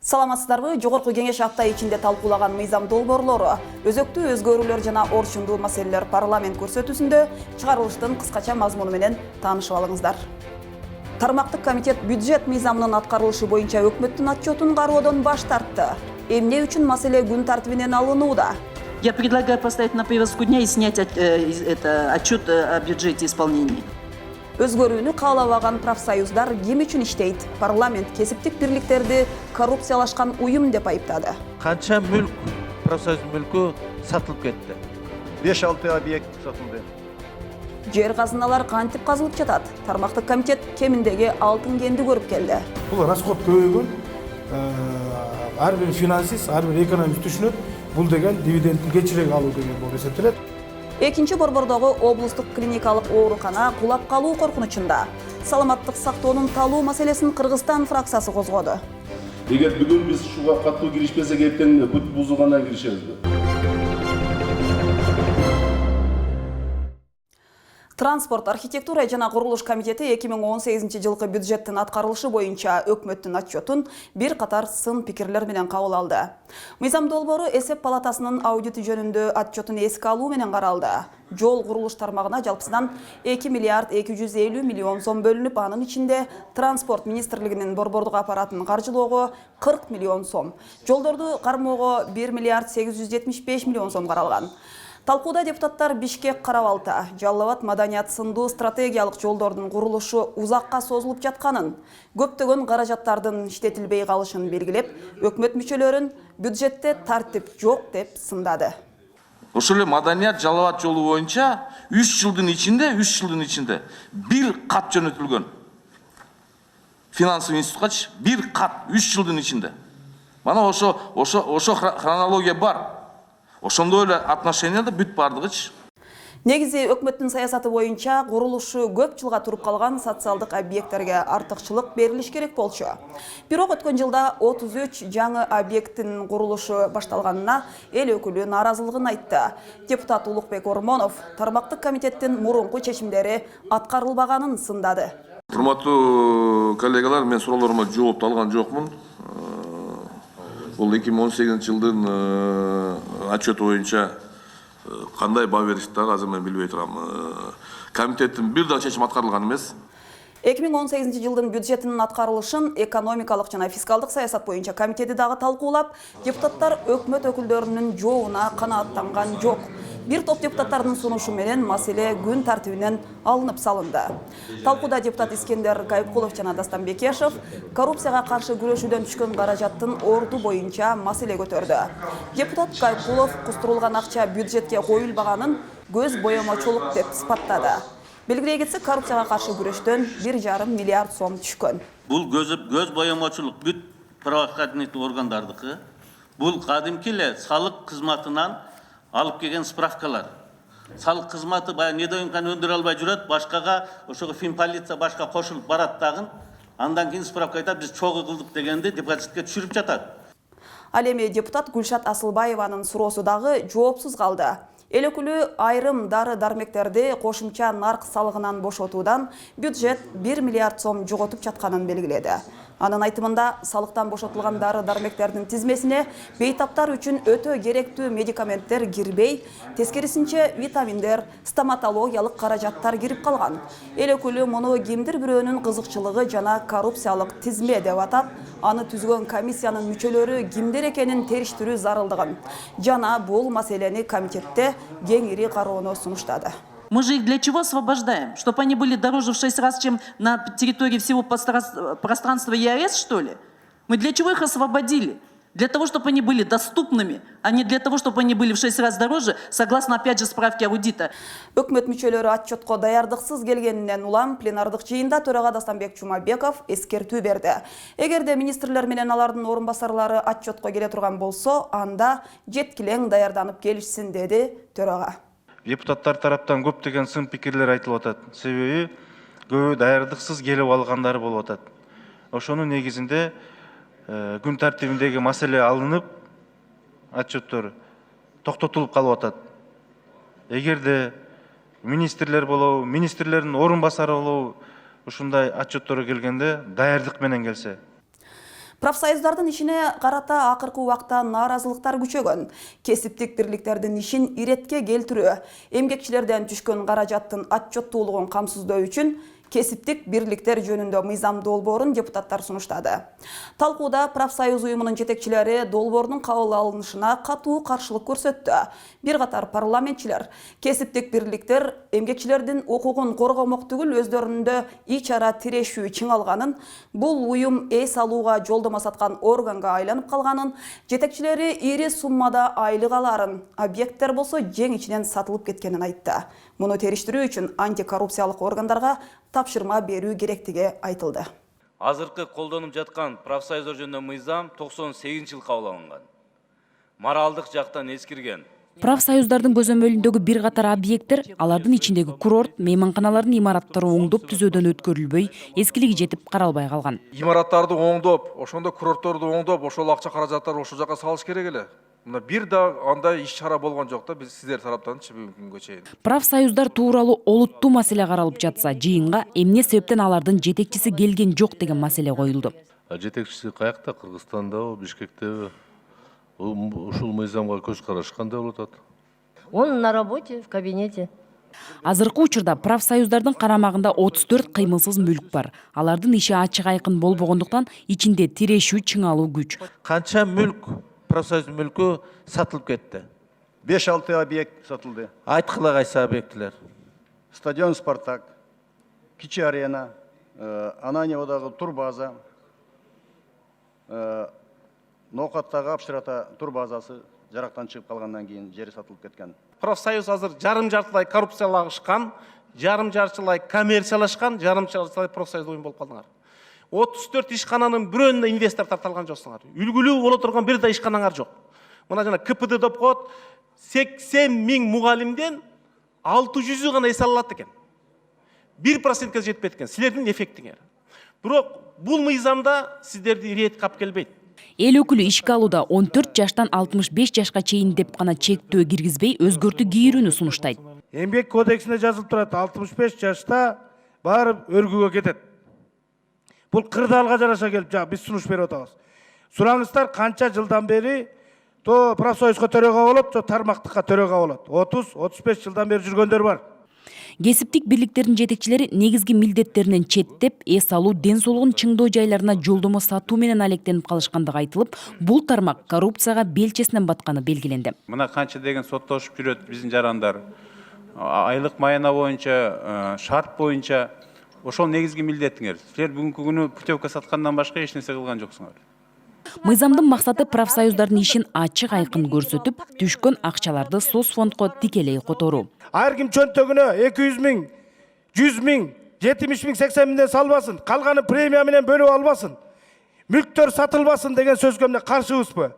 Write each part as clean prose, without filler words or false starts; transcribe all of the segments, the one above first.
Саламатсыздарбы? Жогорку кеңеш апта ичинде талкуулаган мыйзам долбоорлору, өзөктүү өзгөрүүлөр жана орчундуу маселелер парламент көрсөтүүсүндө чыгарылыштын кыскача мазмуну менен таанышып алыңыздар. Тармактык комитет бюджет мыйзамынын аткарылышы боюнча өкмөттүн отчетун кароодон баш тартты. Эмне үчүн маселе күн тартибинен алынууда? Я предлагаю поставить на повестку дня и снять отчет о бюджете исполнения. Өзгөрүүнү каалабаган профсоюздар ким үчүн иштейт? Парламент кесиптик бирликтерди коррупциялашкан уюм деп айыптады. Канча мүлк, профсоюз мүлкү сатылып кетти? 5-6 объект сатылды. Жер казыналар кантип казылып жатат? Тармактык комитет кеминдеги алтын кенди көрүп келди. Бул расход көбөйгөн, ар бир финансист, ар бир экономист түшүнөт, бул деген дивидендти кечирээк алуу деген болуп эсептелет. Экинчи Борбордогу облустук клиникалык оорукана кулап калуу коркунучунда. Саламаттык сактоонун талуу маселесин Кыргызстан фракциясы козгоду. Эгер бүгүн биз шуга катуу киришпесек, эртең бүт бузулгандан киришебиз. Транспорт, архитектура жана курулуш комитети 2018 жылкы бюджеттин аткарылышы боюнча өкмөттүн отчетун бир катар сын пикирлер менен кабыл алды. Мыйзам долбоору эсеп палатасынын аудити жөнүндө отчетун эске алуу менен каралды. Жол курулуш тармагына жалпысынан 2 миллиард 250 миллион сом бөлүнүп, анын ичинде транспорт министрлигинин борбордук аппаратын каржылоого 40 миллион сом, жолдорду кармоого 1 миллиард 875 миллион сом каралган. Талкууда депутаттар Бишкек, Карабалта, Жалал Абад, Маданият сындуу стратегиялык жолдордун курулушу узакка созулуп жатканын, көптөгөн каражаттардын иштетилбей калышын белгилеп, өкмөт мүчөлөрүн бюджетте тартип жок деп сындады. Ошол эле Маданият Жалал Абад жолу боюнча 3 жылдын ичинде бир кат жөнөтүлгөн. Финансовый институткачы бир кат 3 жылдын ичинде. Мана ошо хронология бар. Ошондой эле отношенияда бүт бардыгычы. Негизи өкмөттүн саясаты боюнча курулушу көп жылга туруп калган социалдык объекттерге артыкчылык берилиш керек болчу. Бирок өткөн жылда 33 жаңы объекттин курулушу башталганына эл өкүлү нааразылыгын айтты. Депутат Улукбек Ормонов тармактык комитеттин мурунку чечимдери аткарылбаганын сындады. Урматтуу коллегалар, мен суроолорума жооп алган жокмун. Бул 2018 жылдын отчет боюнча кандай баа бериштер азыр мен билбей турам. Комитеттин бир да чечим аткарылган эмес. 2018 жылдын бюджетинин аткарылышын экономикалык жана фискалдык саясат боюнча комитети дагы талкуулап, депутаттар өкмөт өкүлдөрүнүн жообуна канааттанган жок. Бир топ депутаттардын сунушу менен маселе күн тартибинен алынып салынды. Талкууда депутат Искендер Кайыпкулов жана Дастан Бекешев коррупцияга каршы күрөшүүдөн түшкөн каражаттын орду боюнча маселе көтөрдү. Депутат Кайыпкулов кустурулган акча бюджетке коюлбаганын көз боемочулук деп сыпаттады. Белгилей кетсек, коррупцияга каршы күрөштөн 1,5 миллиард сом түшкөн. Бул көз боемочулук бүт правоохранительный органдардыкы. Бул кадимки эле салык кызматынан алып келген справкалар. Салык кызматы баягы недоимканы өндүрө албай жүрөт, башкага ошого финполиция башка кошулуп барат дагы. Андан кийин справка айтат, биз чогуу кылдык дегенди депозитке түшүрүп жатат. Ал эми депутат Гүлшат Асылбаеванын суроосу дагы жоопсуз калды. Эл өкүлү айрым дары-дармектерди кошумча нарк салыгынан бошотуудан бюджет 1 миллиард сом жоготуп жатканын белгиледи. Анын айтымында салыктан бошотулган дары-дармектердин тизмесине бейтаптар үчүн өтө керектүү медикаменттер кирбей, тескерисинче витаминдер, стоматологиялык каражаттар кирип калган. Эл өкүлү муну кимдир бирөөнүн кызыкчылыгы жана коррупциялык тизме деп атап, аны түзгөн комиссиянын мүчөлөрү кимдер экенин териштирүү зарылдыгын жана бул маселени комитетте кеңири кароону сунуштады. Мы же их для чего освобождаем? Чтобы они были дороже в 6 раз, чем на территории всего пространства ЕАЭС, что ли? Мы для чего их освободили? Для того, чтобы они были доступными, а не для того, чтобы они были в 6 раз дороже, согласно, опять же, справке аудита. Өкмөт мүчөлөрү отчетко даярдыксыз келгенинен улам пленардык жыйында төрага Дастанбек Чумабеков эскертүү берди. Эгерде министрлер менен алардын орун басарлары отчетко келе турган болсо, анда жеткилең даярданып келишсин, деди төрага. Депутаттар тараптан көптөгөн сын пикирлер айтылып атат. Себеби көбү даярдыксыз келип алгандары болуп атат. Ошонун негизинде күн тартибиндеги маселе алынып, отчеттор токтотулуп калып атат. Эгерде министрлер болобу, министрлердин орун басары болобу ушундай отчеттору келгенде даярдык менен келсе, Профсоюздардын ишине карата акыркы убакта нааразылыктар күчөгөн. Кесиптик бирликтердин ишин иретке келтирүү, эмгекчилерден түшкөн каражаттын отчеттуулугун камсыздоо үчүн кесиптик бирликтер жөнүндө мыйзам долбоорун депутаттар сунуштады. Талкууда профсоюз уюмунун жетекчилери долбоордун кабыл алынышына катуу каршылык көрсөттү. Бир катар парламентчилер кесиптик бирликтер эмгекчилердин укугун коргомок түгүл өздөрүндө ич ара тирешүү чыңалганын, бул уюм эс алууга жолдомо саткан органга айланып калганын, жетекчилери ири суммада айлык аларын, объекттер болсо жең ичинен сатылып кеткенин айтты. Муну териштирүү үчүн антикоррупциялык органдарга тапшырма берүү керектиги айтылды. Азыркы колдонуп жаткан профсоюздар жөнүндө мыйзам 98-жылы кабыл алынган. Моралдык жактан эскирген. Профсоюздардын көзөмөлүндөгү бир катар объекттер, алардын ичиндеги курорт, мейманканалардын имараттары оңдоп түзөөдөн өткөрүлбөй, эскилиги жетип каралбай калган. Имараттарды оңдоп, ошондо курортторду оңдоп, ошол акча каражаттарды ошол жака салыш керек эле. Мына бир да андай иш чара болгон жок да, биз сиздер тараптанчы бүгүнгө чейин. Профсоюздар тууралуу олуттуу маселе каралып жатса, жыйынга эмне себептен алардын жетекчиси келген жок деген маселе коюлду. Жетекчиси каякта, Кыргызстандабы, Бишкектеби? Ушул мыйзамга көз караш кандай болуп атат? Он на работе, в кабинете. Азыркы учурда профсоюздардын карамагында 34 кыймылсыз мүлк бар. Алардын иши ачык айкын болбогондуктан ичинде тирешүү чыңалуу күч. Канча мүлк, профсоюз мүлкү сатылып кетти? 5-6 объект сатылды. Айткыла кайсы объектилер? Стадион «Спартак», Кичи арена, Ананьеводагы турбаза, Ноокаттагы Апшырата турбазасы жарактан чыгып калгандан кийин жери сатылып кеткен. Профсоюз азыр жарым-жартылай коррупциялашкан, жарым-жартылай коммерциялашкан, жарым-жартылай профсоюз уюм болуп калдыңар. 34 ишкананын бирөөнүнө инвестор тартылган жоксуңар. Үлгүлүү боло турган бир да ишканаңар жок. Мына жана КПД деп коет, 80 000 мугалимден 600-ü гана эс алынат экен. 1%ге жетпейт экен силердин эффектиңер. Бирок бул мыйзамда сиздерди ирет кап келбейт. Эл өкүлү ишке алууда 14 жаштан 65 жашка чейин деп гана чектөө киргизбей өзгөртүү кийирүүнү сунуштайт. Эмгек кодексинде жазылып турат, 65 жашта барып өргүгө кетет. Бул кырдаалга жараша келип, биз сунуш берип атабыз. Сураңыздар канча жылдан бери то профсоюзга төрөгө болот, то тармактыкка төрөгө болот. 30-35 жылдан бери жүргөндөр бар. Кесиптик бирликтердин жетекчилери негизги милдеттеринен четтеп, эс алуу, ден соолугун чыңдоо жайларына жолдомо сатуу менен алектенип калышкандыгы айтылып, бул тармак коррупцияга белчесинен батканы белгиленди. Мына канча деген соттошуп жүрөт биздин жарандар. Айлык майына боюнча, шарт боюнча ошол негизги милдетиңер. Силер бүгүнкү күнү путевка саткандан башка эч нерсе кылган жоксуңар. Мыйзамдын максаты профсоюздардын ишин ачык айкын көрсөтүп, түшкөн акчаларды соцфондко тикелей которуу. Ар ким чөнтөгүнө 200 000, 100 000, 70 000, 80 000 салбасын, калганы премия менен бөлүп албасын, мүлктөр сатылбасын деген сөзгө эмне каршыбызбы?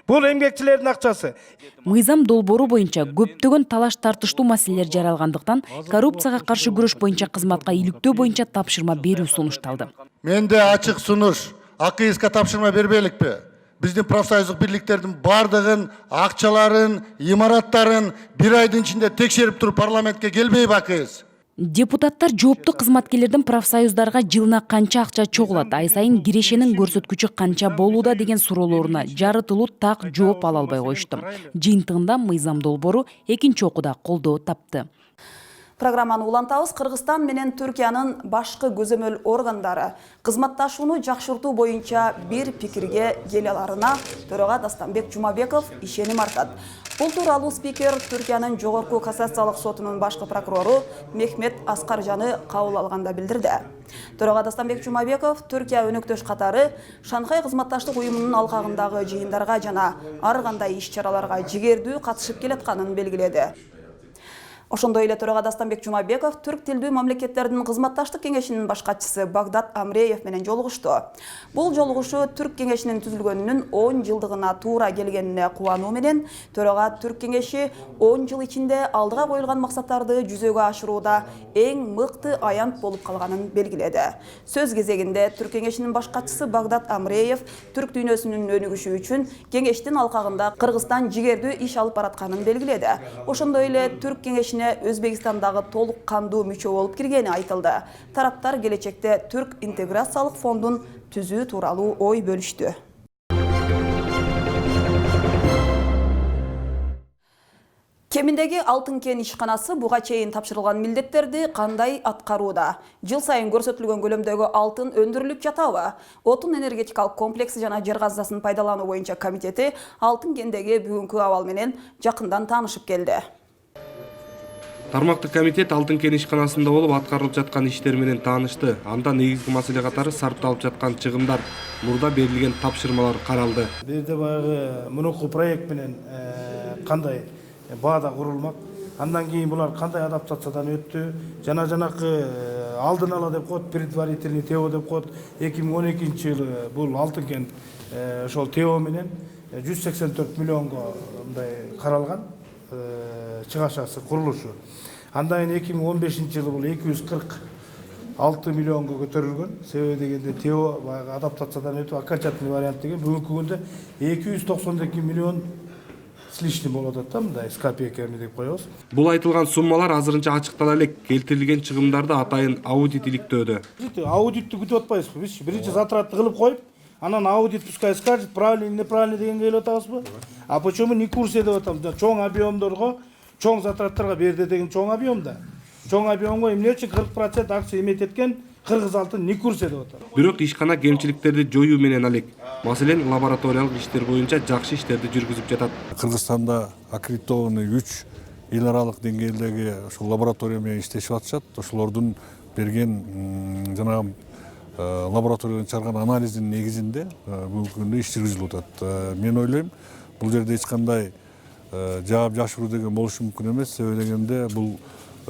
Бул эмгекчилердин акчасы. Мыйзам долбоору боюнча көптөгөн талаш тартыштуу маселелер жаралгандыктан коррупцияга каршы күрөш боюнча кызматка иликтөө боюнча тапшырма берүү сунушталды. Менде ачык сунуш. АКСК тапшырма бербейликпи? Биздин профсоюздук бирликтердин бардыгын, акчаларын, имараттарын бир айдын ичинде текшерип туруп парламентке келбейби АКС? Депутаттар жооптуу кызматкерлердин профсоюздарга жылына канча акча чогулат, ай сайын кирешенин көрсөткүчү канча болууда деген суроолоруна жарытылуу так жооп ала албай коюшту. Жыйынтыгында мыйзам долбоору экинчи окууда колдоо тапты. Программаны улантабыз. Кыргызстан менен Түркиянын башкы көзөмөл органдары кызматташууну жакшыртуу боюнча бир пикирге келе аларына төрага Дастанбек Жумабеков ишеним артат. Бул тууралуу спикер Түркиянын жогорку кассациялык сотунун башкы прокурору Мехмет Аскаржаны кабыл алганда билдирди. Төрага Дастанбек Жумабеков Түркия өнөктөш катары Шанхай кызматташтык уюмунун алкагындагы жыйындарга жана ар кандай иш-чараларга жигердүү катышып келатканын белгиледи. Ошондой эле төрага Дастанбек Жумабеков түрк тилдүү мамлекеттердин кызматташтык кеңешинин башкачысы Багдат Амреев менен жолугушту. Бул жолугушуу түрк кеңешинин түзүлгөнүнүн 10 жылдыгына туура келгенине кубануу менен төрага түрк кеңеши 10 жыл ичинде алдыга коюлган максаттарды жүзөгө ашырууда эң мыкты аянт болуп калганын белгиледи. Сөз кезегинде түрк кеңешинин башкачысы Багдат Амреев түрк дүйнөсүнүн өнүгүшү үчүн кеңештин алкагында Кыргызстан жигердүү иш алып баратканын белгиледи. Ошондой эле түрк кеңешинин ишине Өзбекстандагы толук кандуу мүчө болуп киргени айтылды. Тараптар келечекте Түрк интеграциялык фондун түзүү тууралуу ой бөлүштү. Кеминдеги Алтын кен ишканасы буга чейин тапшырылган милдеттерди кандай аткарууда? Жыл сайын көрсөтүлгөн көлөмдөгү алтын өндүрүлүп жатабы? Отун энергетикалык комплекси жана жер казасын пайдалануу боюнча комитети алтын кендеги бүгүнкү абал менен жакындан таанышып келди. Тармактык комитет алтын кен ишканасында болуп аткарылып жаткан иштер менен таанышты. Анда негизги маселе катары сарпталып жаткан чыгымдар, мурда берилген тапшырмалар каралды. Бул жерде баягы мурунку проект менен кандай баада курулмак, андан кийин булар кандай адаптациядан өттү, жанакы алдын ала деп коет, предварительный ТО деп коет. 2012-жылы бул алтын кен ошол ТО менен 184 миллионго мындай каралган чыгашасы курулушу. Андан кийин 2015-жылы бул 246 миллионго көтөрүлгөн. Себеби дегенде ТО баягы адаптациядан өтүп окончательный вариант деген бүгүнкү күндө 292 миллион с лишним болуп атат да, мындай с копейками деп коебуз. Бул айтылган суммалар азырынча ачыктала элек. Келтирилген чыгымдарды атайын аудит иликтөөдө. Аудитти күтүп атпайбызбы? Биз биринчи затратты кылып коюп, анан аудит пускай скажет, правильно, неправильно дегенге келип атабызбы? А почему не курсе деп атам? Чоң объемдорго, чоң затраттарга берди деген чоң объемда. Чоң объемго эмне үчүн 40% акция эмет эткен кыргыз алтын не курсе деп атам. Бирок ишкана кемчиликтерди жоюу менен алек. Маселен, лабораториялык иштер боюнча жакшы иштерди жүргүзүп жатат. Кыргызстанда аккредитованный 3 эл аралык деңгээлдеги ошол лаборатория менен иштешип атышат. Ошолордун берген жанагы лабораториядан чыгарган анализдин негизинде бүгүнкү күндө иш жүргүзүлүп атат. Мен ойлойм, бул жерде эч кандай жаап жашыруу деген болушу мүмкүн эмес. Себеби дегенде бул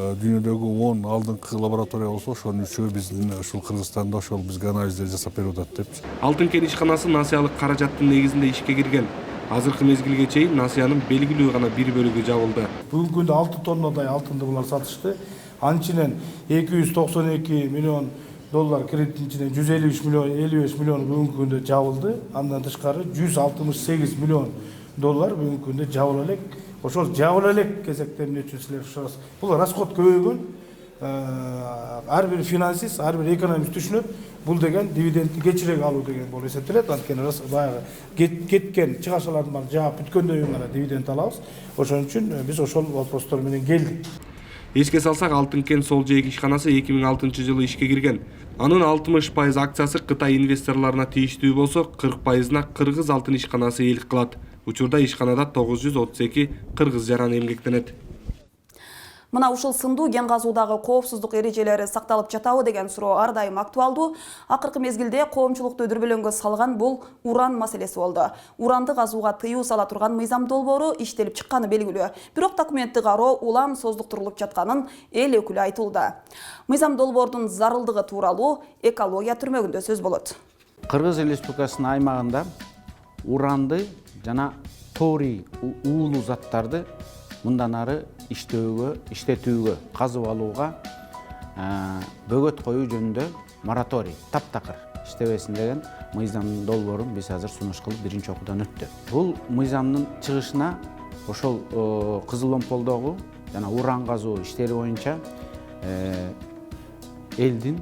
дүйнөдөгү 10 алдыңкы лаборатория болсо, ошонун 3-өө биздин ушул Кыргызстанда ошол бизге анализдер жасап берип атат депчи. Алтын кен ишканасы насыялык каражаттын негизинде ишке кирген. Азыркы мезгилге чейин насыянын белгилүү гана бир бөлүгү жабылды. Бүгүнкү күндө 6 тоннадай алтынды булар сатышты. Анчинен 292 миллион доллар кредиттин ичинен 153 миллион 55 миллион бүгүнкү күндө жабылды. Андан тышкары 168 миллион доллар бүгүнкү күндө жабыла элек. Ошол жабыла элек кезекте эмне үчүн силер ушурасыз? Бул расход көбөйгөн. Ар бир финансист, ар бир экономист түшүнөт. Бул деген дивидендти кечирээк алуу деген болуп эсептелет. Анткени баягы кеткен чыгашалардын баарын жаап бүткөндөн кийин гана дивиденд алабыз. Ошон үчүн биз ошол вопростор менен келдик. Эске салсак, алтын кен сол жээк ишканасы 2006-жылы ишке кирген. Анын 60% акциясы Кытай инвесторлоруна тийиштүү болсо, 40%-на Кыргыз алтын ишканасы ээлик кылат. Учурда ишканада 932 кыргыз жаран эмгектенет. Мына ушул сындуу кен казуудагы коопсуздук эрежелери сакталып жатабы деген суроо ар дайым актуалдуу. Акыркы мезгилде коомчулукту дүрбөлөңгө салган бул уран маселеси болду. Уранды казууга тыюу сала турган мыйзам долбоору иштелип чыкканы белгилүү. Бирок документти кароо улам создуктурулуп жатканын эл өкүлү айтууда. Мыйзам долбоордун зарылдыгы тууралуу экология түрмөгүндө сөз болот. Кыргыз Республикасынын аймагында уранды жана торий уулуу заттарды мындан ары иштетүүгө, казып алууга бөгөт коюу жөнүндө мораторий таптакыр иштебесин деген мыйзам долбоорун биз азыр сунуш кылып биринчи окуудан өттү. Бул мыйзамдын чыгышына ошол Кызыл Омполдогу жана уран казуу иштери боюнча элдин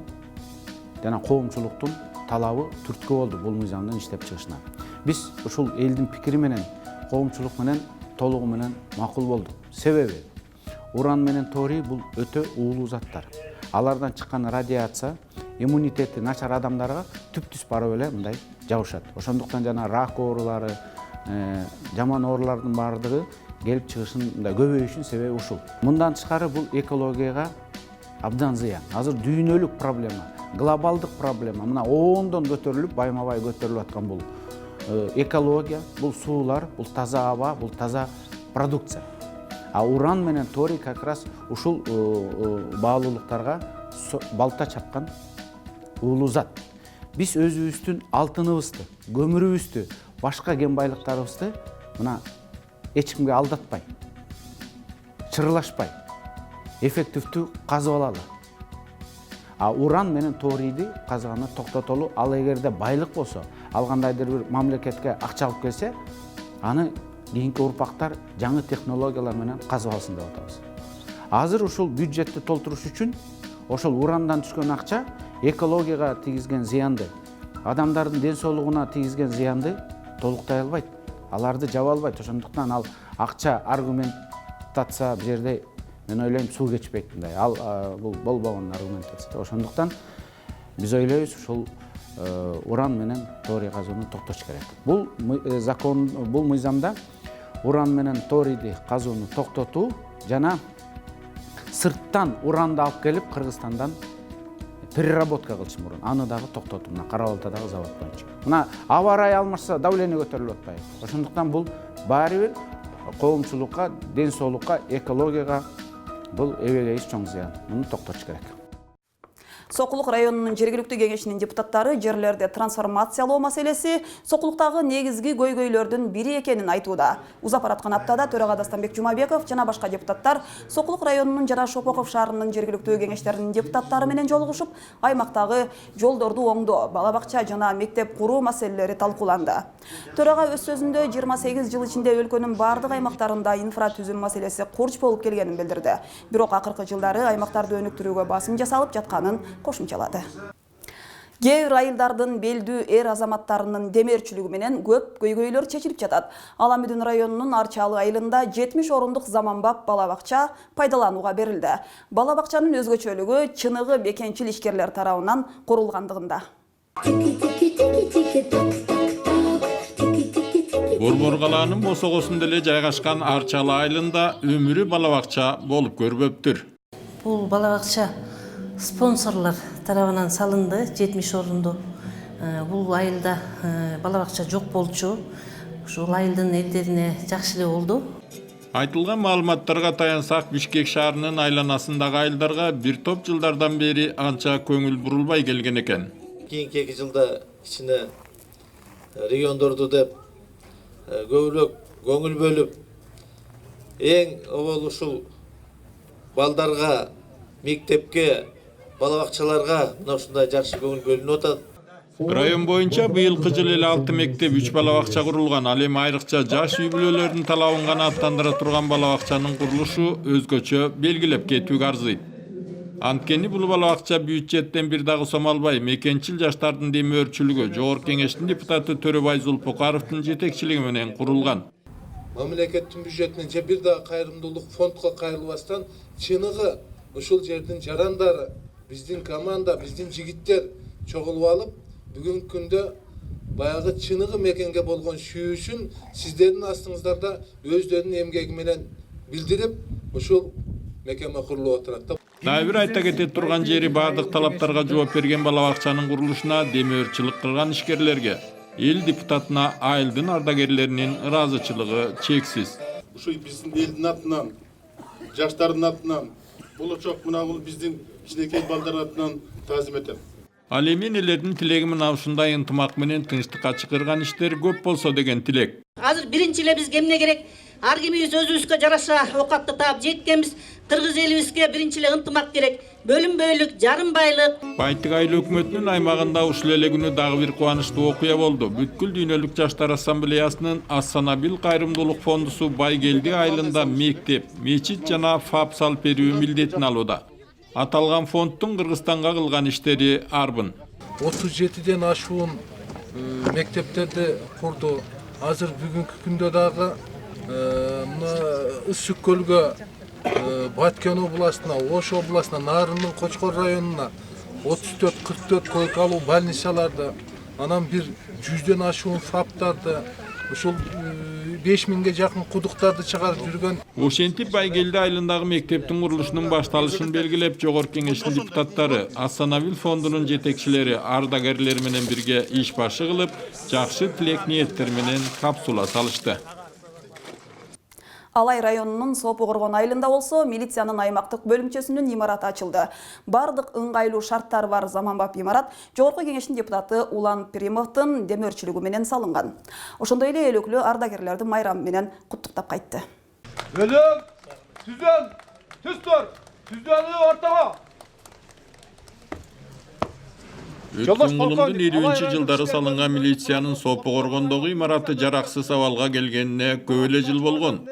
жана коомчулуктун талабы түрткү болду бул мыйзамдын иштеп чыгышына. Биз ушул элдин пикири менен, коомчулук менен толугу менен макул болдук. Себеби уран менен торий бул өтө уулуу заттар. Алардан чыккан радиация иммунитети начар адамдарга түп-түз барып эле мындай жабышат. Ошондуктан жана рак оорулары, жаман оорулардын баардыгы келип чыгышын мындай көбөйүшүнүн себеби ушул. Мындан тышкары бул экологияга абдан зыян. Азыр дүйнөлүк проблема, глобалдык проблема. Мына оондон көтөрүлүп, байма-бай көтөрүлүп аткан бул экология, бул суулар, бул таза аба, бул таза продукция. А уран менен торий как раз ушул баалуулуктарга балта чапкан уулуу зат. Биз өзүбүздүн алтыныбызды, көмүрүбүздү, башка кен байлыктарыбызды мына эч кимге алдатпай, чырылашпай, эффективдүү казып алалы. А уран менен торийди казганы токтотолу. Ал эгерде байлык болсо, ал кандайдыр бир мамлекетке акча алып келсе, аны кийинки урпактар жаңы технологиялар менен казып алсын деп атабыз. Азыр ушул бюджетти толтуруш үчүн ошол урандан түшкөн акча экологияга тийгизген зыянды, адамдардын ден соолугуна тийгизген зыянды толуктай албайт. Аларды жаба албайт. Ошондуктан ал акча аргументация бул жерде мен ойлойм суу кечпейт мындай. Ал бул болбогон аргументация. Ошондуктан биз ойлойбуз ушул уран менен торий казууну токтотуш керек. Бул закон, бул мыйзамда уран менен торийди казууну токтотуу жана сырттан уранды алып келип Кыргызстандан переработка кылчу мурун. Аны дагы токтотуу, мына Кара Балтадагы завод боюнча. Мына аба ырайы алмашса давление көтөрүлүп атпайбы? Ошондуктан бул баары бир коомчулукка, ден соолукка, экологияга бул эбегейиз чоң зыян. Муну токтотуш керек. Сокулук районунун жергиликтүү кеңешинин депутаттары жерлерди трансформациялоо маселеси Сокулуктагы негизги көйгөйлөрдүн бири экенин айтууда. Узап бараткан аптада төрага Дастамбек Жумабеков жана башка депутаттар Сокулук районунун жана Шопоков шаарынын жергиликтүү кеңештеринин депутаттары менен жолугушуп, аймактагы жолдорду оңдоо, бала бакча жана мектеп куруу маселелери талкууланды. Төрага өз сөзүндө 28 жыл ичинде өлкөнүн бардык аймактарында инфратүзүм маселеси курч болуп келгенин билдирди. Бирок акыркы жылдары аймактарды өнүктүрүүгө басым жасалып жатканын кошумчалады. Кээ бир айылдардын белдүү эр азаматтарынын демерчилиги менен көп көйгөйлөр чечилип жатат. Аламүдүн районунун Арчалы айылында 70 орундук заманбап бала бакча пайдаланууга берилди. Бала бакчанын өзгөчөлүгү чыныгы бекенчил ишкерлер тарабынан курулгандыгында. Борбор калаанын босогосунда эле жайгашкан Арчалы айылында өмүрү бала бакча болуп көрбөптүр. Бул бала бакча спонсорлар тарабынан салынды, 70 орунду. Бул айылда бала бакча жок болчу. Ушул айылдын элдерине жакшы эле болду. Айтылган маалыматтарга таянсак, Бишкек шаарынын айланасындагы айылдарга бир топ жылдардан бери анча көңүл бурулбай келген экен. Кийинки 2 жылда ичине региондорду деп көбүрөөк көңүл бөлүп, эң обол ушул балдарга, мектепке, бала бакчаларга мына ушундай жакшы көңүл бөлүнүп атат. Район боюнча быйылкы жылы эле 6 мектеп, 3 бала бакча курулган. Ал эми айрыкча жаш үй бүлөлөрдүн талабын гана аттандыра турган бала бакчанын курулушу өзгөчө белгилеп кетүүгө арзыйт. Анткени бул бала бакча бюджеттен бир дагы сом албай, мекенчил жаштардын демөөрчүлүгү Жогорку Кеңештин депутаты Төрөбай Зулпукаровдун жетекчилиги менен курулган. Мамлекеттин бюджетинен же бир дагы кайрымдуулук фондко кайрылбастан чыныгы ушул жердин жарандары, биздин команда, биздин жигиттер чогулуп алып, бүгүнкү күндө баягы чыныгы мекенге болгон сүйүүсүн сиздердин астыңыздарда өздөрүнүн эмгеги менен билдирип, ушул мекеме курулуп отурат. Дагы бир айта кете турган жери бардык талаптарга жооп берген бала бакчанын курулушуна демөөрчүлүк кылган ишкерлерге эл депутатына айылдын ардагерлеринин ыраазычылыгы чексиз. Ушул биздин элдин атынан, жаштардын атынан, болочок мына бул биздин кичинекей балдар атынан таазим этем. Ал эми элердин тилеги мына ушундай ынтымак менен тынчтыкка чакырган иштер көп болсо деген тилек. Азыр биринчи эле бизге эмне керек? Ар кимибиз өзүбүзгө жараша оокатты таап жеткенбиз. Кыргыз элибизге биринчи эле ынтымак керек. Бөлүнбөйлүк, жарымбайлык. Байтык айыл өкмөтүнүн аймагында ушул эле күнү дагы бир кубанычтуу окуя болду. Бүткүл дүйнөлүк жаштар ассамблеясынын Ас-Санабил кайрымдуулук фондусу Байгелди айылында мектеп, мечит жана ФАП салып берүү милдетин алууда. Аталган фонддун Кыргызстанга кылган иштери арбын. 37ден ашуун мектептерди курду. Азыр бүгүнкү күндө дагы мына Ысык көлгө, Баткен областына, Ош областына, Нарындын Кочкор районуна 34-44 койкалуу больницаларды, анан бир 100ден ашуун ФАПтарды, ушул 5000ге жакын кудуктарды чыгарып жүргөн. Ошентип Байгелди айылындагы мектептин курулушунун башталышын белгилеп, Жогорку Кеңештин депутаттары, Ас-Санабил фондунун жетекчилери, ардагерлер менен бирге иш башы кылып, жакшы тилек ниеттер менен капсула салышты. Алай районунун Сопу Коргон айылында болсо, милициянын аймактык бөлүмчөсүнүн имараты ачылды. Бардык ыңгайлуу шарттар бар заманбап имарат Жогорку Кеңештин депутаты Улан Примовдун демөөрчүлүгү менен салынган. Ошондой эле өлөклүү ардагерлерди майрамы менен куттуктап кайтты. Бөлүм, түзөн, түстөр, түздөнү ортого. Өткөн кылымдын 20 жылдары салынган милициянын Сопу Коргондогу имараты жараксыз абалга келгенине көп эле жыл болгон.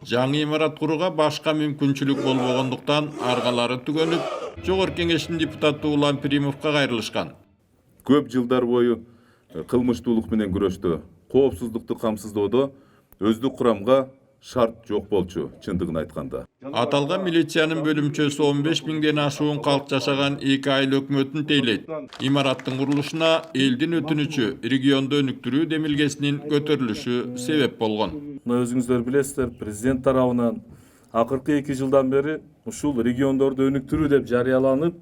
Жаңы имарат курууга башка мүмкүнчүлүк болбогондуктан аргалары түгөнүп, Жогорку Кеңештин депутаты Улан Пиримовго кайрылышкан. Көп жылдар бою кылмыштуулук менен күрөштө, коопсуздукту камсыздоодо өздүк курамга шарт жок болчу, чындыгын айтканда. Аталган милициянын бөлүмчөсү 15 миңден ашуун калк жашаган 2 айыл өкмөтүн тейлейт. Имараттын курулушуна элдин өтүнүчү регионду өнүктүрүү демилгесинин көтөрүлүшү себеп болгон. Өзүңүздөр билесиздер, президент тарабынан акыркы 2 жылдан бери ушул региондорду өнүктүрүү деп жарыяланып,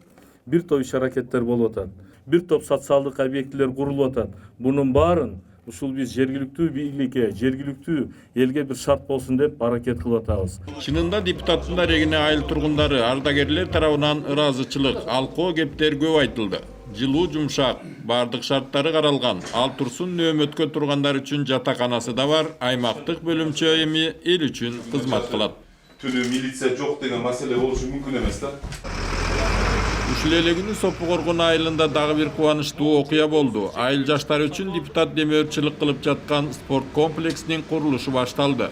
бир топ иш-аракеттер болуп атат. Бир топ социалдык объектилер курулуп атат. Бунун баарын ушул биз жергиликтүү бийликке, жергиликтүү элге бир шарт болсун деп аракет кылып атабыз. Чынында депутаттын дарегине айыл тургундары, ардагерлер тарабынан ыраазычылык, алкоо кептер көп айтылды. Жылуу жумшак, бардык шарттары каралган. Ал турсун нөөмөткө тургандар үчүн жатаканасы да бар, аймактык бөлүмчө эми эл үчүн кызмат кылат. Түнү милиция жок деген маселе болушу мүмкүн эмес да. Ушул эле күнү Сопу Коргон айылында дагы бир кубанычтуу окуя болду. Айыл жаштары үчүн депутат демөөрчүлүк кылып жаткан спорт комплексинин курулушу башталды.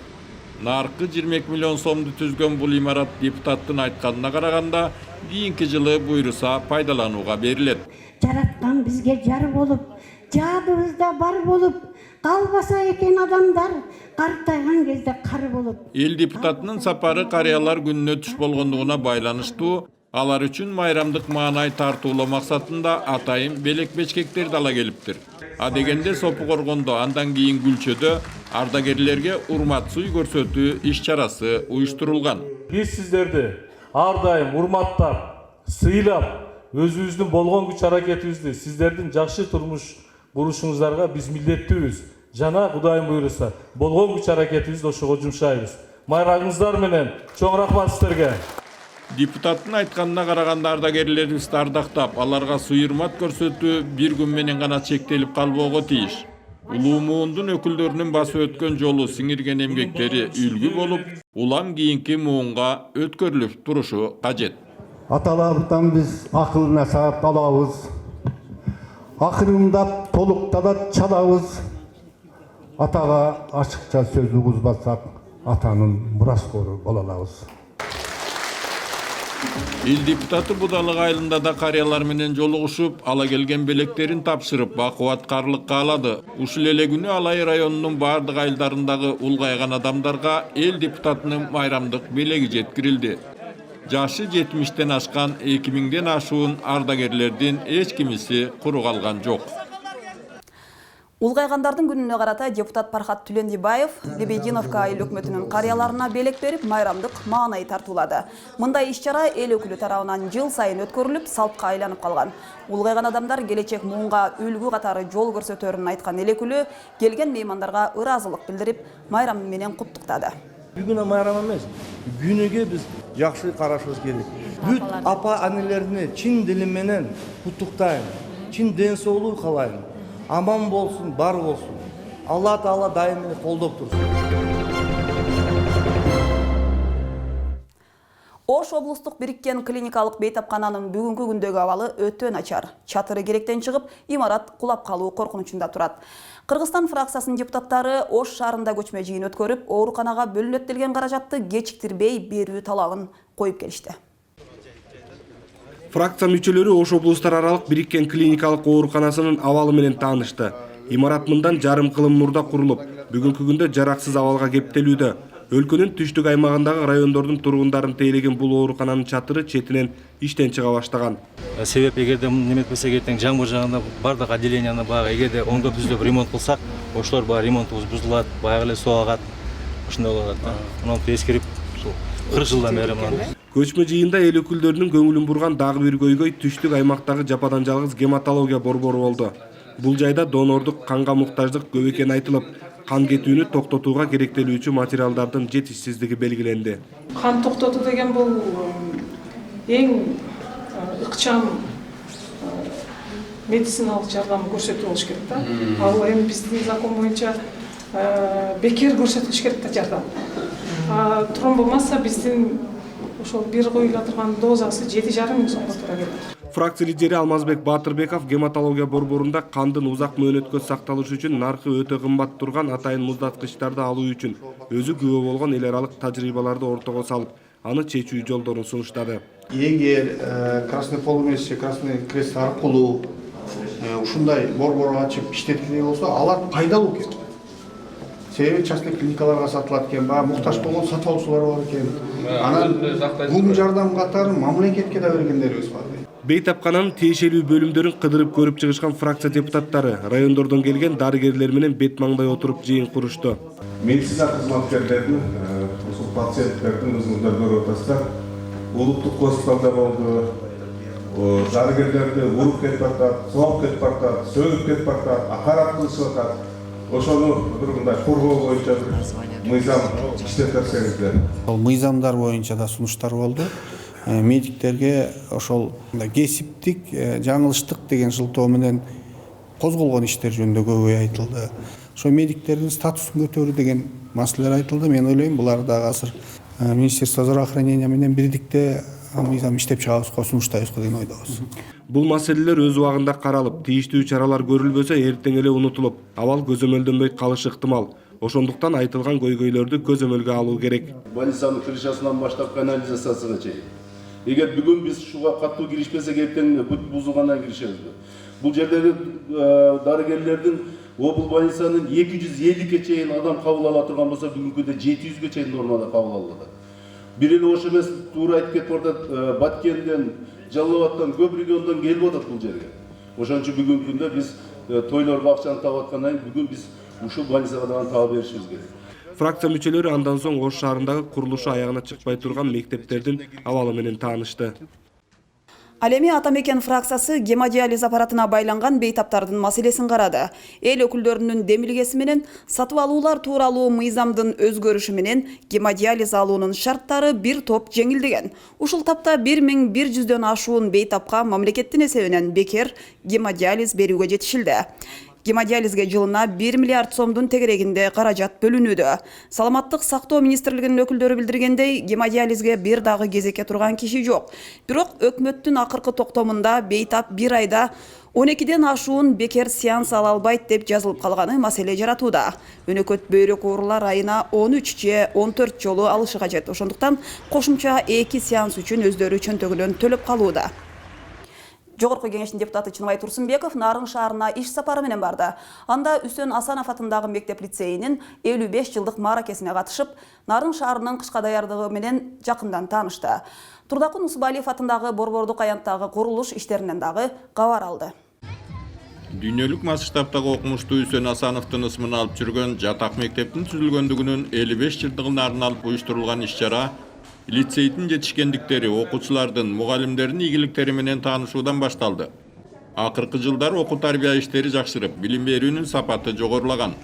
Наркы 22 миллион сомду түзгөн бул имарат депутаттын айтканына караганда кийинки жылы буйруса пайдаланууга берилет. Жараткан бизге жар болуп, жадыбызда бар болуп, калбаса экен адамдар, картайган кезде кар болуп. Эл депутатынын сапары карыялар күнүнө түш болгондугуна байланыштуу. Алар үчүн майрамдык маанай тартуулоо максатында атайын белек-бечкектерди ала келиптир. А дегенде Сопу Коргондо андан кийин Күлчөдө ардагерлерге урмат суй көрсөтүү иш-чарасы уюштурулган. Биз сиздерди ар дайым урматтап, сыйлап, өзүбүздүн болгон күч аракетибизди сиздердин жакшы турмуш курушуңуздарга биз милдеттүүбүз. Жана Кудайым буйруса, болгон күч аракетибизди ошого жумшайбыз. Майрамыңыздар менен чоң рахмат сиздерге. Депутаттын айтканына караганда ардагерлерибизди ардактап, аларга суйурмат көрсөтүү бир күн менен гана чектелип калбоого тийиш. Улуу муундун өкүлдөрүнүн басып өткөн жолу, сиңирген эмгектери үлгү болуп, улам кийинки муунга өткөрүлүп турушу кажет. Аталарыбыздан биз акыл насаат алабыз. Акырындап толуктада чалабыз. Атага ачыкча сөз угузбасак, атанын мураскору боло алабыз. Эл депутаты Будалык айылында да карыялар менен жолугушуп, ала келген белектерин тапшырып, бакубаткарлыкка алады. Ушул эле күнү Алай районунун бардык айылдарындагы улгайган адамдарга эл депутатынын майрамдык белеги жеткирилди. Жашы 70-тен ашкан 2000ден ашуун ардагерлердин эч кимиси куру калган жок. Улгайгандардын күнүнө карата депутат Пархат Түлендибаев Лебединовка айыл өкмөтүнүн карыяларына белек берип, майрамдык маанай тартуулады. Мындай иш-чара эл өкүлү тарабынан жыл сайын өткөрүлүп, салтка айланып калган. Улгайган адамдар келечек муунга үлгү катары жол көрсөтөрүн айткан эл өкүлү келген меймандарга ыраазылык билдирип, майрам менен куттуктады. Бүгүн майрам эмес, күнүгө биз жакшы карашыбыз керек. Бүт апа анелерини чын дилим менен куттуктайм. Чын ден соолук каалайм. Аман болsun, бар болsun. Allah Taala daim колдоп турsun. Ош облустук бириккен клиникалык бейтапкананын бүгүнкү күндөгү абалы өтө начар. Чатыры керектен чыгып, имарат кулап калуу коркунучунда турат. Кыргызстан фракциясынын депутаттары Ош шаарында көчмө жыйын өткөрүп, ооруканага бөлүнөт делген каражатты кечиктирбей берүү талабын коюп келишти. Фракция мүчөлөрү Ош облустар аралык бириккен клиникалык ооруканасынын абалы менен таанышты. Имарат мындан жарым кылым мурда курулуп, бүгүнкү күндө жараксыз абалга кептелүүдө. Өлкөнүн түштүк аймагындагы райондордун тургундарын тейлеген бул оорукананын чатыры четинен иштен чыга баштаган. Себеп эгерде неметпесе ертең жаңбыр жааганда бардык отделенияны баягы эгерде оңдоп түзөп ремонт кылсак, ошолор баягы ремонтубуз бузулат, баягы эле суу агат. Ошондой болот да. Муну эскерип, ушул 40 жылдан бери мына. Көчмө жыйында эл өкүлдөрүнүн көңүлүн бурган дагы бир көйгөй түштүк аймактагы жападан жалгыз гематология борбору болду. Бул жайда донордук канга муктаждык көп экени айтылып, кан кетүүнү токтотууга керектелүүчү материалдардын жетишсиздиги белгиленди. Кан токтотуу деген бул эң ыкчам медициналык жардам көрсөтүү болуш керек да. Ал эми биздин закон боюнча бекер көрсөтүлүш керек да жардам. Тромбомаса биздин ошол бир коюла турган дозасы 7,5 миң сомго туура келет. Фракция лидери Алмазбек Батырбеков гематология борборунда кандын узак мөөнөткө сакталышы үчүн наркы өтө кымбат турган атайын муздаткычтарды алуу үчүн өзү күбө болгон эл аралык тажрыйбаларды ортого салып, аны чечүү жолдорун сунуштады. Эгер Красный полумесяц же Красный крест аркылуу ушундай борбор ачып иштеткенде болсо, алар пайдалуу экен. Себеби частный клиникаларга сатылат экен, баягы муктаж болгон сатып алуучулар бар экен. Анан бул жардам катары мамлекетке да бергендерибиз бар. Бейтапкананын тиешелүү бөлүмдөрүн кыдырып көрүп чыгышкан фракция депутаттары райондордон келген дарыгерлер менен бет маңдай отуруп жыйын курушту. Медицина кызматкерлеринин, пациенттердин өзүңүздөр көрүп атасыздар. Улуттук госпиталда болду. Дарыгерлерди уруп кетип атат, соолуп кетип атат, сөгүп кетип атат, акарат кылышып атат. Ошону бир мындай коргоо боюнча мыйзам иштеп берсеңиздер. Ал мыйзамдар боюнча да сунуштар болду. Медиктерге ошол кесиптик жаңылыштык деген шылтоо менен козголгон иштер жөнүндө көп айтылды. Ошо медиктердин статусун көтөрүү деген маселелер айтылды. Мен ойлойм, булар дагы азыр Министерство здравоохранения менен бирдикте мыйзам иштеп чыгабызга, сунуштайбызга деген ойдобуз. Бул маселелер өз убагында каралып, тийиштүү чаралар көрүлбөсө эртең эле унутулуп, абал көзөмөлдөнбөй калышы ыктымал. Ошондуктан айтылган көйгөйлөрдү көзөмөлгө алуу керек. Больницанын крышасынан баштап канализациясына чейин. Эгер бүгүн биз шуга катуу киришпесек, эртең бүт бузулгандан киришебизби? Бул жердеги дарыгерлердин обул больницанын 250ге чейин адам кабыл ала турган болсо, бүгүнкү күндө 700ге чейин нормада кабыл алынат. Бир эле ошо эмес, туура айтып кетип атат, Баткенден, Жалал Абадтан, көп региондон келип атат бул жерге. Ошон үчүн бүгүнкү күндө биз тойлорго акчаны таап аткандан кийин бүгүн биз ушул больницага дагы таап беришибиз керек. Фракция мүчөлөрү андан соң Ош шаарындагы курулушу аягына чыкпай турган мектептердин абалы менен таанышты. Ал эми Атамекен фракциясы гемодиализ аппаратына байланган бейтаптардын маселесин карады. Эл өкүлдөрүнүн демилгеси менен сатып алуулар тууралуу мыйзамдын өзгөрүшү менен гемодиализ алуунун шарттары бир топ жеңилдеген. Ушул тапта 1100дөн ашуун бейтапка мамлекеттин эсебинен бекер гемодиализ берүүгө жетишилди. Гемодиализге жылына 1 миллиард сомдун тегерегинде каражат бөлүнүүдө. Саламаттык сактоо министрлигинин өкүлдөрү билдиргендей, гемодиализге бир дагы кезекке турган киши жок. Бирок өкмөттүн акыркы токтомунда бейтап 1 айда 12ден ашуун бекер сеанс ала албайт деп жазылып калганы маселе жаратууда. Өнөкөт бөйрөк оорулар айына 13 же 14 жолу алышы кажет. Ошондуктан кошумча 2 сеанс үчүн өздөрү чөнтөгүнөн төлөп калууда. Жогорку кеңештин депутаты Чыныбай Турсунбеков Нарын шаарына иш сапары менен барды. Анда Үсөн Асанов атындагы мектеп лицейинин 55 жылдык мааракесине катышып, Нарын шаарынын кышка даярдыгы менен жакындан таанышты. Турдакун Усубалиев атындагы борбордук аянттагы курулуш иштеринен дагы кабар алды. Дүйнөлүк масштабтагы окумуштуу Үсөн Асановдун ысмын алып жүргөн жатак мектептин түзүлгөндүгүнүн 55 жылдыгына арналып уюштурулган иш-чара лицейдин жетишкендиктери, окуучулардын, мугалимдердин ийгиликтери менен таанышуудан башталды. Акыркы жылдары окуу тарбия иштери жакшырып, билим берүүнүн сапаты жогорулаган.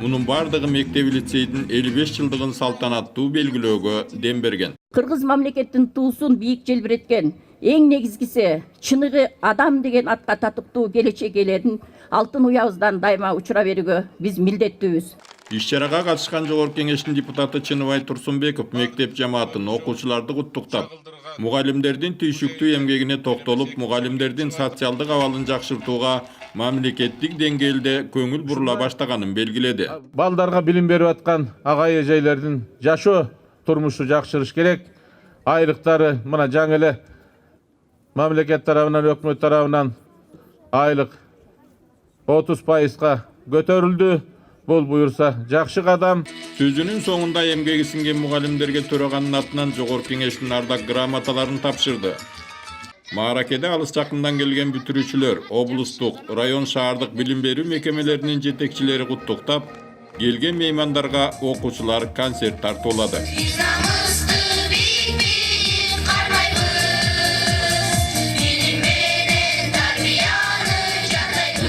Мунун бардыгы мектеп лицейдин 55 жылдыгын салтанаттуу белгилөөгө дем берген. Кыргыз мамлекеттин туусун бийик желбиреткен, эң негизгиси чыныгы адам деген атка татыктуу келечек ээлерин алтын уябыздан дайыма учура берүүгө биз милдеттүүбүз. Иш-чарага катышкан Жогорку кеңештин депутаты Чыныбай Турсунбеков мектеп жамаатын, окуучуларды куттуктап, мугалимдердин түйшүктүү эмгегине токтолуп, мугалимдердин социалдык абалын жакшыртууга мамлекеттик деңгээлде көңүл бурула баштаганын белгиледи. Балдарга билим берип аткан агай эжелердин жашоо турмушу жакшырыш керек. Айлыктары мына жаңы эле мамлекет тарабынан, өкмөт тарабынан айлык 30%га көтөрүлдү. Бул буюрса жакшы кадам. Сөзүнүн соңунда эмгеги сиңген мугалимдерге төраганын атынан Жогорку кеңештин ардак грамоталарын тапшырды. Мааракеде алыс жакындан келген бүтүрүүчүлөр, облустук, район шаардык билим берүү мекемелеринин жетекчилери куттуктап, келген меймандарга окуучулар концерт тартуулады.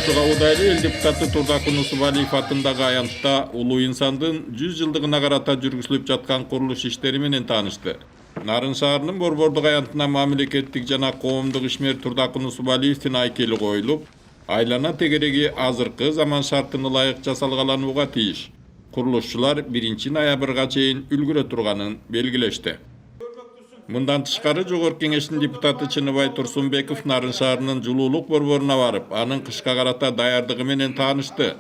Ушуга эл депутаты Турдакун Усубалиев атындагы аянтта улуу инсандын 100 жылдыгына карата жүргүзүлүп жаткан курулуш иштери менен таанышты. Нарын шаарынын борбордук аянтына мамлекеттик жана коомдук ишмер Турдакун Усубалиевдин айкели коюлуп, айлана тегереги азыркы заман шартына ылайык жасалгаланууга тийиш. Курулушчулар 1 ноябрга чейин үлгүрө турганын белгилешти. Мындан тышкары Жогорку Кеңештин депутаты Чыныбай Турсунбеков Нарын шаарынын жылуулук борборуна барып, анын кышка карата даярдыгы менен таанышты.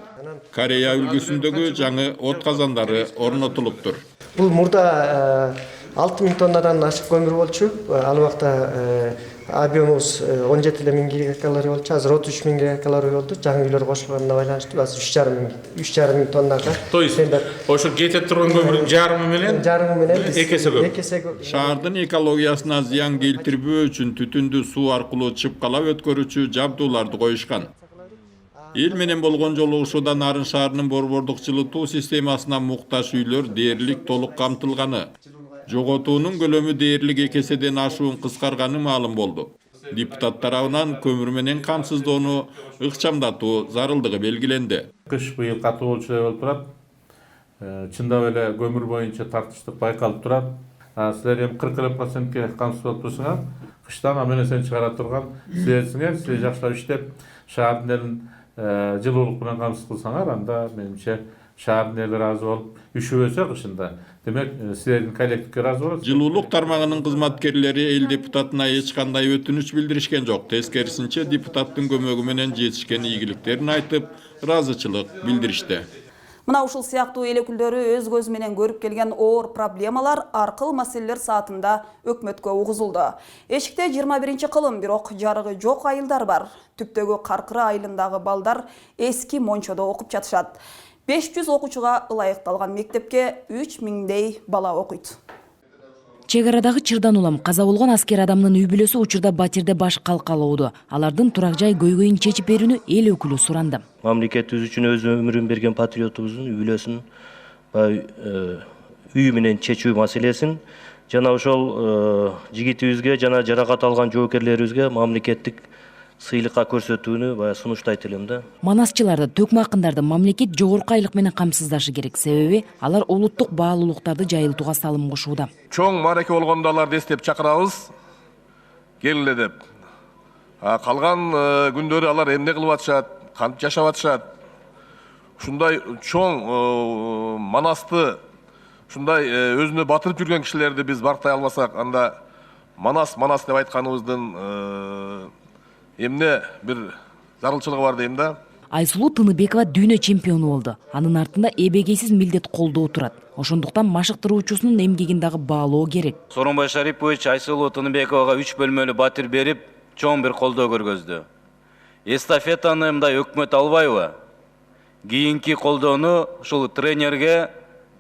Корея үлгүсүндөгү жаңы от казандары орнотулуптур. Бул мурда 6000 тоннадан ашык көмүр болчу. Ал убакта объемубуз 17.000 гигакалорий болчу. Азыр 33.000 гигакалорий болду. Жаңы үйлөр кошулганына байланыштуу азыр 3.500 тоннага. То есть ошо кетип турган көмүрдүн жарымы менен экесе көп. Шаардын экологиясына зыян келтирбөө үчүн түтүндү суу аркылуу чыпкалап өткөрүүчү жабдууларды коюшкан. Эл менен болгон жолугушууда Нарын шаарынын борбордук жылытуу системасына муктаж үйлөр дээрлик толук камтылганы. Жоготуунун көлөмү дээрлик 2 эседен ашуун кыскарганы маалым болду. Депутат тарабынан көмүр менен камсыздоону ыкчамдатуу зарылдыгы белгиленди. Кыш быйыл катуу болчудай болуп турат. Чындап эле көмүр боюнча тартыштык байкалып турат. Силер эми 40% камсыз болуп турсуңар. Кыштан амелесен чыгара турган силерсиңер, силер жакшылап иштеп, шаардын элин жылуулук менен камсыз кылсаңар, анда менимче шаардын эли ыраазы болуп, үшүбөсө кышында. Демек, силердин коллективге ыраазы болот. Жылуулук тармагынын кызматкерлери эл депутатына эч кандай өтүнүч билдиришкен жок. Тескерисинче депутаттын көмөгү менен жетишкен ийгиликтерин айтып, ыраазычылык билдиришти. Мына ушул сыяктуу эл өкүлдөрү өз көзү менен көрүп келген оор проблемалар аркыл маселелер саатында өкмөткө угузулду. Эшикте 21 кылым, бирок жарыгы жок айылдар бар. Түптөгү Каркыра айылындагы балдар эски мончодо окуп жатышат. 500 окуучуга ылайыкталган мектепке 3000дей бала окуйт. Чек арадагы чырдан улам каза болгон аскер адамдын үй бүлөсү учурда батирде баш калкалоодо. Алардын турак жай көйгөйүн чечип берүүнү эл өкүлү суранды. Мамлекетибиз үчүн өз өмүрүн берген патриотубуздун үй бүлөсүн үйү менен чечүү маселесин жана ошол жигитибизге жана жаракат алган жоокерлерибизге мамлекеттик сыйлыкка көрсөтүүнү сунуштайт элем да. Манасчыларды, төкмакындарды мамлекет жогорку айлык менен камсыздашы керек. Себеби алар улуттук баалуулуктарды жайылтууга салым кошууда. Чоң маареке болгондо аларды эстеп чакырабыз. Келгиле деп. Калган күндөрү алар эмне кылып атышат, кантип жашап атышат. Ушундай чоң манасты, ушундай өзүнө батырып жүргөн кишилерди биз барктай алмасак, анда манас деп айтканыбыздын эмне бир зарылчылыгы бар дейм да. Айсулуу Тыныбекова дүйнө чемпиону болду. Анын артында эбегейсиз милдет колдоо турат. Ошондуктан машыктыруучусунун эмгегин дагы баалоо керек. Сооронбай Шарипович Айсулуу Тыныбековага 3 бөлмөлүү батир берип, чоң бир колдоо көргөздү. Эстафетаны мындай өкмөт албайбы? Кийинки колдоону ушул тренерге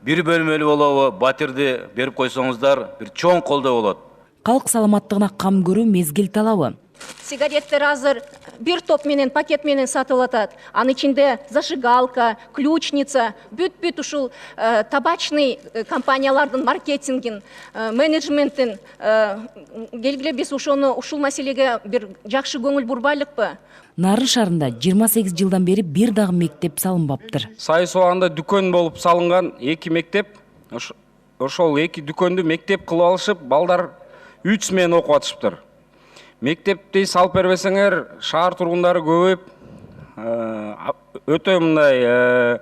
1 бөлмөлүү болобу батирди берип койсоңуздар, бир чоң колдоо болот. Калк саламаттыгына кам көрүү мезгил талабы. Сигареттер азыр бир топ менен пакет менен сатылып атат. Анын ичинде зажигалка, ключница, бүт ушул табачный компаниялардын маркетингин, менеджментин келгиле биз ушул маселеге бир жакшы көңүл бурбайлыкпы? Нарын шаарында 28 жылдан бери бир дагы мектеп салынбаптыр. Сайсоанда дүкөн болуп салынган 2 мектеп, ошол 2 дүкөндү мектеп кылып алышып, балдар 3 смена окуп атышыптыр. Мектепти салып бербесеңер, шаар тургундары көбөйүп, өтө мындай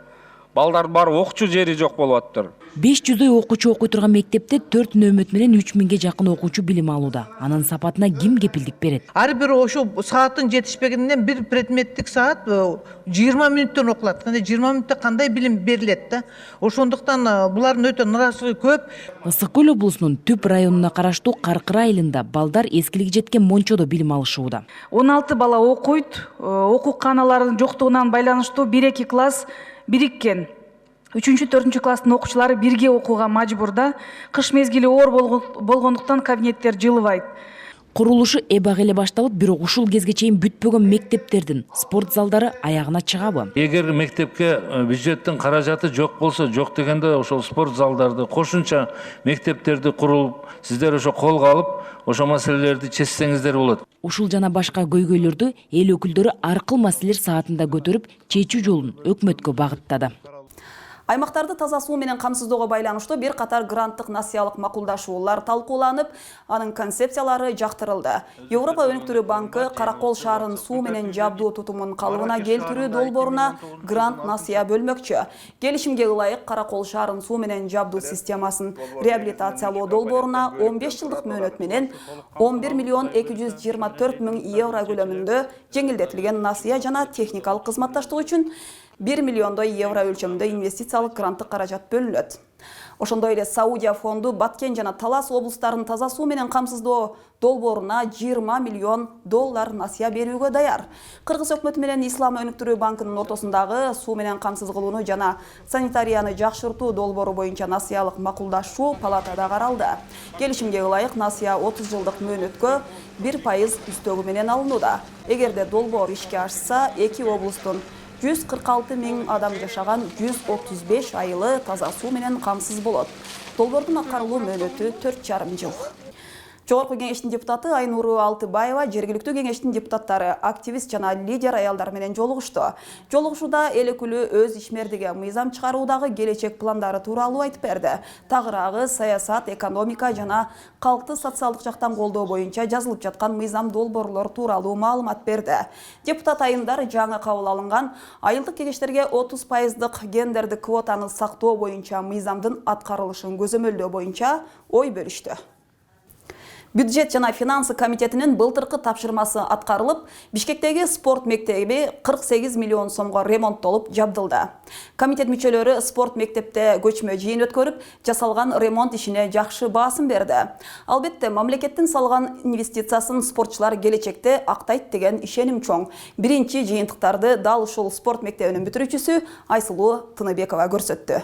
балдар бар окуучу жери жок болуп атыптыр. 500дөй окуучу окуй турган мектепте 4 нөөмөт менен 3000ге жакын окуучу билим алууда. Анын сапатына ким кепилдик берет? Ар бир ошо сааттын жетишпегинден бир предметтик саат 20 мүнөттөн окулат. Кандай 20 мүнөттө кандай билим берилет да? Ошондуктан булардын өтө ыраазычылыгы көп. Ысык көл облусунун Түп районуна караштуу Каркыра айылында балдар эскилиги жеткен мончодо билим алышууда. 16 бала окуйт. Окууканалардын жоктугунан байланыштуу 1-2 класс бириккен. 3-4 класстын окуучулары бирге окууга мажбурда. Кыш мезгили оор болгондуктан кабинеттер жылыбайт. Курулушу эбак эле башталып, бирок ушул кезге чейин бүтпөгөн мектептердин спорт залдары аягына чыгабы? Эгер мектепке бюджеттин каражаты жок болсо, жок дегенде ошол спорт залдарды, кошумча мектептерди куруп, сиздер ошо колго алып, ошо маселелерди чечсеңиздер болот. Ушул жана башка көйгөйлөрдү эл өкүлдөрү аркыл маселелер саатында көтөрүп, чечүү жолун өкмөткө багыттады. Аймактарды таза суу менен камсыздоого байланыштуу бир катар гранттык насыялык макулдашуулар талкууланып, анын концепциялары жактырылды. Европа өнүктүрүү банкы Каракол шаарын суу менен жабдуу тутумун калыбына келтирүү долбооруна грант насыя бөлмөкчү. Келишимге ылайык Каракол шаарын суу менен жабдуу системасын реабилитациялоо долбооруна 15 жылдык мөөнөт менен 11 миллион 224 миң евро көлөмүндө жеңилдетилген насыя жана техникалык кызматташтык үчүн 1 миллиондой евро өлчөмүндө инвестициялык гранттык каражат бөлүнөт. Ошондой эле Саудия фонду Баткен жана Талас облустарын таза суу менен камсыздоо долбооруна 20 миллион доллар насыя берүүгө даяр. Кыргыз өкмөтү менен Ислам өнүктүрүү банкынын ортосундагы суу менен камсыз кылууну жана санитарияны жакшыртуу долбоору боюнча насыялык макулдашуу палатада каралды. Келишимге ылайык насыя 30 жылдык мөөнөткө 1% үстөгү менен алынууда. Эгерде долбоор ишке ашса, эки облустун 146 миң адам жашаган 135 айылы таза суу менен камсыз болот. Долбоордун аткарылуу мөөнөтү 4,5 жыл. Жогорку кеңештин депутаты Айнуру Алтыбаева жергиликтүү кеңештин депутаттары, активист жана лидер аялдар менен жолугушту. Жолугушууда эл өкүлү өз ишмердиги мыйзам чыгаруудагы келечек пландары тууралуу айтып берди. Тагыраагы саясат, экономика жана калкты социалдык жактан колдоо боюнча жазылып жаткан мыйзам долбоорлор тууралуу маалымат берди. Депутат айымдар жаңы кабыл алынган айылдык кеңештерге 30%дык гендердик квотаны сактоо боюнча мыйзамдын аткарылышын көзөмөлдөө боюнча ой бөлүштү. Бюджет жана финансы комитетинин былтыркы тапшырмасы аткарылып, Бишкектеги спорт мектеби 48 миллион сомго ремонттолуп жабдылды. Комитет мүчөлөрү спорт мектепте көчмө жыйын өткөрүп, жасалган ремонт ишине жакшы баасын берди. Албетте, мамлекеттин салган инвестициясын спортчулар келечекте актайт деген ишеним чоң. Биринчи жыйынтыктарды дал ушул спорт мектебинин бүтүрүүчүсү Айсулуу Тыныбекова көрсөттү.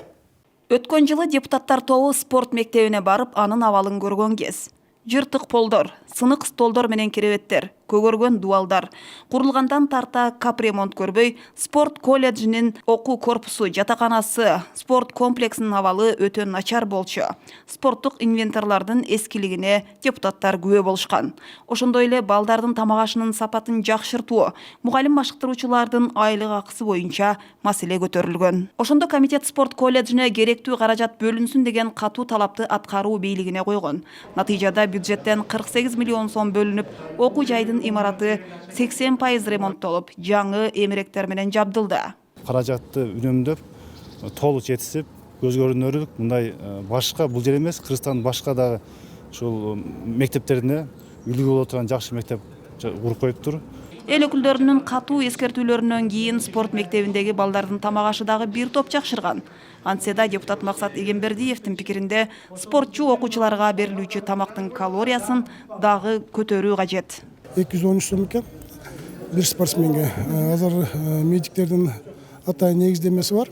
Өткөн жылы депутаттар тобу спорт мектебине барып, анын абалын көргөн кез. Жыртык полдор, сынык столдор менен керебеттер, көгөргөн дуалдар, курулгандан тарта капремонт көрбөй, спорт колледжинин окуу корпусу, жатаканасы, спорт комплексинин абалы өтө начар болчу. Спорттук инвентарлардын эскилигине депутаттар күбө болушкан. Ошондой эле балдардын тамак ашынын сапатын жакшыртуу, мугалим машыктыруучулардын айлык акысы боюнча маселе көтөрүлгөн. Ошондо комитет спорт колледжине керектүү каражат бөлүнсүн деген катуу талапты аткаруу бийлигине койгон. Натыйжада бюджеттен 48 миллион сом бөлүнүп, окуу жайдын имараты 80% ремонттолуп, жаңы эмеректер менен жабдылды. Каражатты үнөмдөп, толук жетишип, көз көрүнөрүлүк мындай башка бул жер эмес, Кыргызстандын башка дагы ушул мектептерине үлгү боло турган жакшы мектеп куруп коюптур. Эл өкүлдөрүнүн катуу эскертүүлөрүнөн кийин спорт мектебиндеги балдардын тамак ашы дагы бир топ жакшырган. Антсе да депутат Максат Эгембердиевдин пикиринде спортчу окуучуларга берилүүчү тамактын калориясын дагы көтөрүү кажет. 213 сом экен бир спортсменге. Азыр медиктердин атайын негиздемеси бар.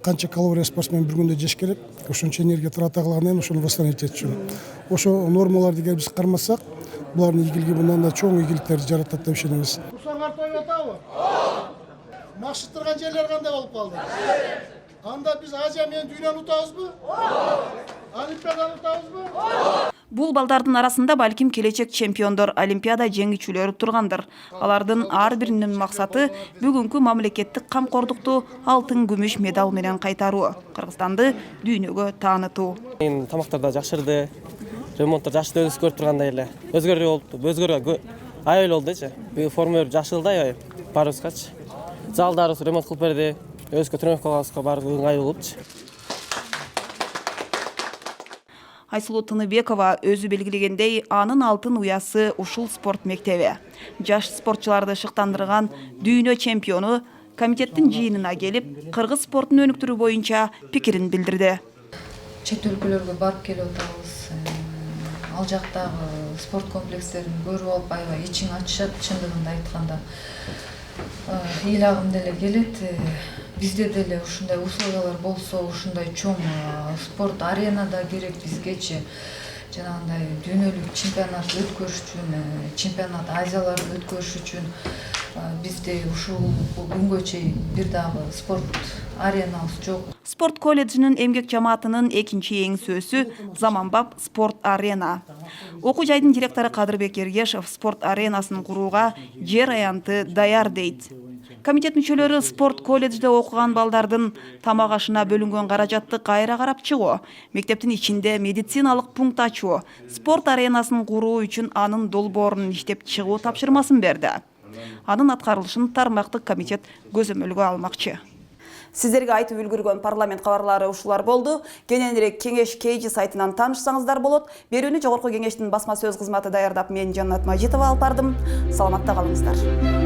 Канча калория спортсмен бир күндө жеш керек, ошончо энергия таратагларын ошону восстановить этиш үчүн. Ошо нормаларды эгер биз кармасак, булардын ийгилиги мындан да чоң ийгиликтерди жаратат деп ишенебиз. Кусаңар тоюп атабы? Максат турган жерлер кандай болуп калды? Анда биз Азия менен дүйнөнү утабызбы? Олимпиаданы утабызбы? Бул балдардын арасында балким келечек чемпиондор, олимпиада жеңүүчүлөрү тургандыр. Алардын ар биринин максаты бүгүнкү мамлекеттик камкордукту алтын күмүш медал менен кайтаруу, Кыргызстанды дүйнөгө таанытуу. Тамактар да жакшырды, ремонттор жакшы өзгөрүп тургандай эле. Өзгөрүү болупту, өзгөрүү аябай болдучу. Формалар жакшырылды аябай барыбызгачы. Залдарыбыз ремонт кылып берди, өзгө тренировкаларыбызга баары ыңгайлуу болупту. Айсулуу Тыныбекова өзү белгилегендей, анын алтын уясы ушул спорт мектеби. Жаш спортчуларды шыктандырган дүйнө чемпиону комитеттин жыйынына келип, кыргыз спортун өнүктүрүү боюнча пикирин билдирди. Чет өлкөлөргө барып келип атабыз. Ал жактагы спорт комплекстерин көрүп алып, аябай ичиң ачышат, чындыгында айтканда. Ыйлагым деле келет. Бизде деле ушундай условиялар болсо, ушундай чоң спорт аренада керек бизгечи. Жанагындай дүйнөлүк чемпионат өткөрүш үчүн, чемпионат Азияларды өткөрүш үчүн бизде ушул күнгө чейин бир дагы спорт аренабыз жок. Спорт колледжинин эмгек жамаатынын экинчи эңсөөсү заманбап спорт арена. Окуу жайдын директору Кадырбек Ергешев спорт аренасын курууга жер аянты даяр дейт. Комитет мүчөлөрү спорт колледжде окуган балдардын тамак ашына бөлүнгөн каражатты кайра карап чыгуу, мектептин ичинде медициналык пункт ачуу, спорт аренасын куруу үчүн анын долбоорун иштеп чыгуу тапшырмасын берди. Анын аткарылышын тармактык комитет көзөмөлгө алмакчы. Сиздерге айтып үлгүргөн парламент кабарлары ушулар болду. Кененирээк кеңеш KG сайтынан таанышсаңыздар болот. Берүүнү жогорку кеңештин басма сөз кызматы даярдап, мен Жаннат Мажитова алып бардым. Саламатта калыңыздар.